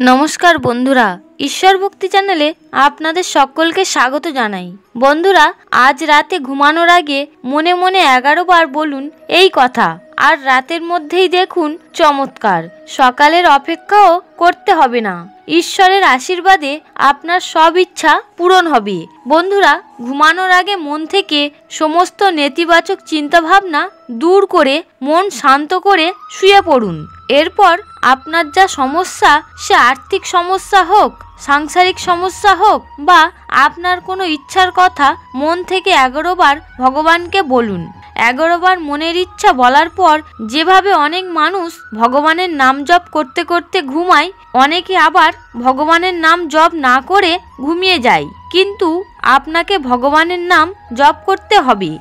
নমস্কার বন্ধুরা, ঈশ্বর ভক্তি চ্যানেলে আপনাদের সকলকে স্বাগত জানাই। বন্ধুরা, আজ রাতে ঘুমানোর আগে মনে মনে 11 বার বলুন এই কথা, আর রাতের মধ্যেই দেখুন চমৎকার। সকালের অপেক্ষাও করতে হবে না। ঈশ্বরের আশীর্বাদে আপনার সব ইচ্ছা পূরণ হবে। বন্ধুরা, ঘুমানোর আগে মন থেকে সমস্ত নেতিবাচক চিন্তাভাবনা দূর করে মন শান্ত করে শুয়ে পড়ুন। এরপর আপনার যা সমস্যা, সে আর্থিক সমস্যা হোক, সাংসারিক সমস্যা হোক বা আপনার কোনো ইচ্ছার কথা মন থেকে 11 বার ভগবানকে বলুন। 11 বার মনের ইচ্ছা বলার পর যেভাবে অনেক মানুষ ভগবানের নাম জপ করতে করতে ঘুমায়, অনেকে আবার ভগবানের নাম জপ না করে ঘুমিয়ে যায়। কিন্তু আপনাকে ভগবানের নাম জপ করতে হবে।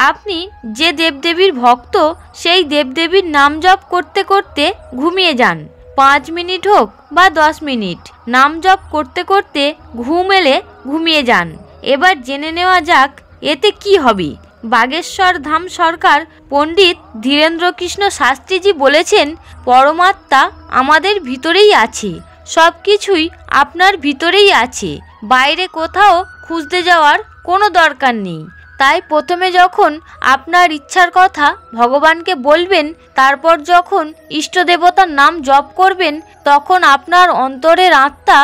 আপনি যে দেবদেবীর ভক্ত, সেই দেবদেবীর নাম জপ করতে করতে ঘুমিয়ে যান। 5 মিনিট হোক বা 10 মিনিট নাম জপ করতে করতে ঘুম এলে ঘুমিয়ে যান। এবার জেনে নেওয়া যাক এতে কি হবে। বাগেশ্বর ধাম সরকার পণ্ডিত ধীরেন্দ্রকৃষ্ণ শাস্ত্রীজি বলেছেন, পরমাত্মা আমাদের ভিতরেই আছে। সব কিছুই আপনার ভিতরেই আছে, বাইরে কোথাও খুঁজতে যাওয়ার কোনো দরকার নেই। তাই প্রথমে যখন আপনার ইচ্ছার কথা ভগবানকে বলবেন, তারপর যখন ইষ্ট দেবতার নাম জপ করবেন, তখন আপনার অন্তরের আত্মা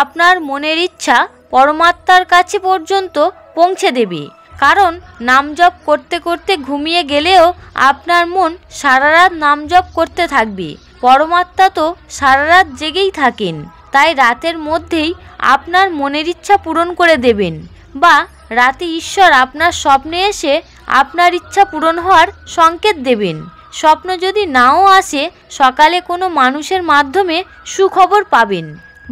আপনার মনের ইচ্ছা পরমাত্মার কাছে পর্যন্ত পৌঁছে দেবে। কারণ নাম জপ করতে করতে ঘুমিয়ে গেলেও আপনার মন সারা রাত নাম জপ করতে থাকবে। পরমাত্মা তো সারা রাত জেগেই থাকেন, তাই রাতের মধ্যেই আপনার মনের ইচ্ছা পূরণ করে দেবেন। বা রাতে ঈশ্বর আপনার স্বপ্নে এসে আপনার ইচ্ছা পূরণ হওয়ার সংকেত দেবেন। স্বপ্ন যদি নাও আসে, সকালে কোনো মানুষের মাধ্যমে সুখবর পাবেন।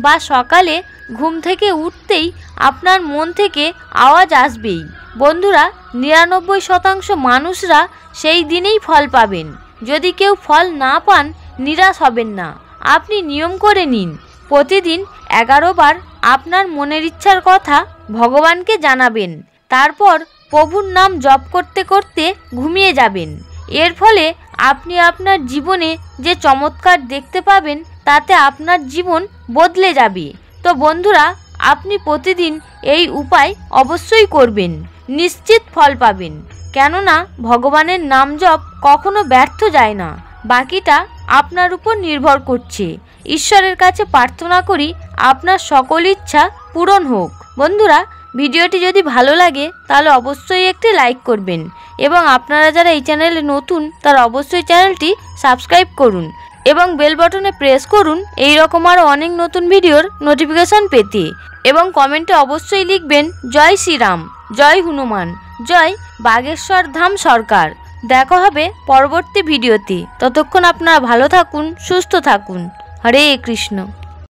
বা সকালে ঘুম থেকে উঠতেই আপনার মন থেকে আওয়াজ আসবেই। বন্ধুরা, 99% মানুষরা সেই দিনেই ফল পাবেন। যদি কেউ ফল না পান, নিরাশ হবেন না। আপনি নিয়ম করে নিন, প্রতিদিন 11 বার আপনার মনের ইচ্ছার কথা ভগবানকে জানাবেন। তারপর প্রভুর নাম জপ করতে করতে ঘুমিয়ে যাবেন। এর ফলে আপনি আপনার জীবনে যে চমৎকার দেখতে পাবেন, তাতে আপনার জীবন বদলে যাবে। তো বন্ধুরা, আপনি প্রতিদিন এই উপায় অবশ্যই করবেন, নিশ্চিত ফল পাবেন। কেননা ভগবানের নাম জপ কখনো ব্যর্থ যায় না। বাকিটা আপনার উপর নির্ভর করছে। ঈশ্বরের কাছে প্রার্থনা করি আপনার সকল ইচ্ছা পূরণ হোক। বন্ধুরা, ভিডিওটি যদি ভালো লাগে তাহলে অবশ্যই একটি লাইক করবেন, এবং আপনারা যারা এই চ্যানেলে নতুন তারা অবশ্যই চ্যানেলটি সাবস্ক্রাইব করুন এবং বেল বাটনে প্রেস করুন এই রকম আরও অনেক নতুন ভিডিওর নোটিফিকেশন পেতে। এবং কমেন্টে অবশ্যই লিখবেন জয় শ্রীরাম, জয় হনুমান, জয় বাগেশ্বর ধাম সরকার। দেখা হবে পরবর্তী ভিডিওতে। ততক্ষণ আপনারা ভালো থাকুন, সুস্থ থাকুন। হরে কৃষ্ণ।